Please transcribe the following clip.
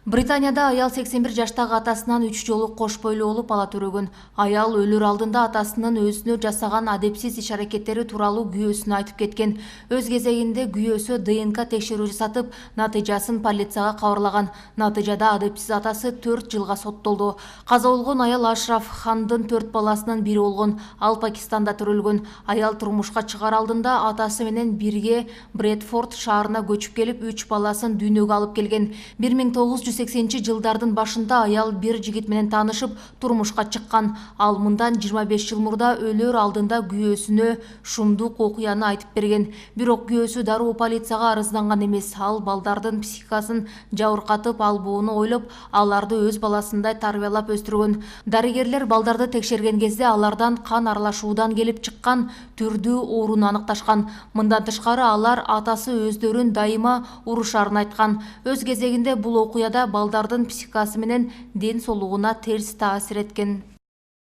Британияда аял 81 жаштагы атасынан 3 жолу кош бойлуу болуп ала төрөгөн. Аял өлөр алдында атасынын өзүнө жасаган адепсиз иш-аракеттери тууралуу күйөөсүнө айтып кеткен. Өз кезегинде күйөөсү ДНК текшерүү жасатып, натыйжасын полицияга кабарлаган. Натыйжада адепсиз атасы 4 жылга соттолду. Каза болгон аял Ашраф Хандын 4 баласынын бири болгон. Ал Пакистанда төрөлгөн. Аял турмушка чыгаар алдында атасы менен бирге Брэдфорд шаарына көчүп келип, 3 баласын дүйнөгө алып келген. 1980-жылдардын башында аял бир жигит менен таанышып, турмушка чыккан. Ал мындан 25 жыл мурда өлөр алдында күйөөсүнө шумдук окуяны айтып берген. Бирок күйөөсү дароо полицияга арызданган эмес. Ал балдардын психикасын жабыркатып албоону ойлоп, аларды өз баласындай тарбиялап өстүргөн. Дарыгерлер балдарды текшерген кезде алардан кан аралашуудан келип чыккан түрдүү ооруну аныкташкан. Мындан тышкары алар атасы өздөрүн дайыма урушарын айткан. Өз кезегинде бул окуяда балдардын психикасы менен ден соолугуна терс таасир эткен.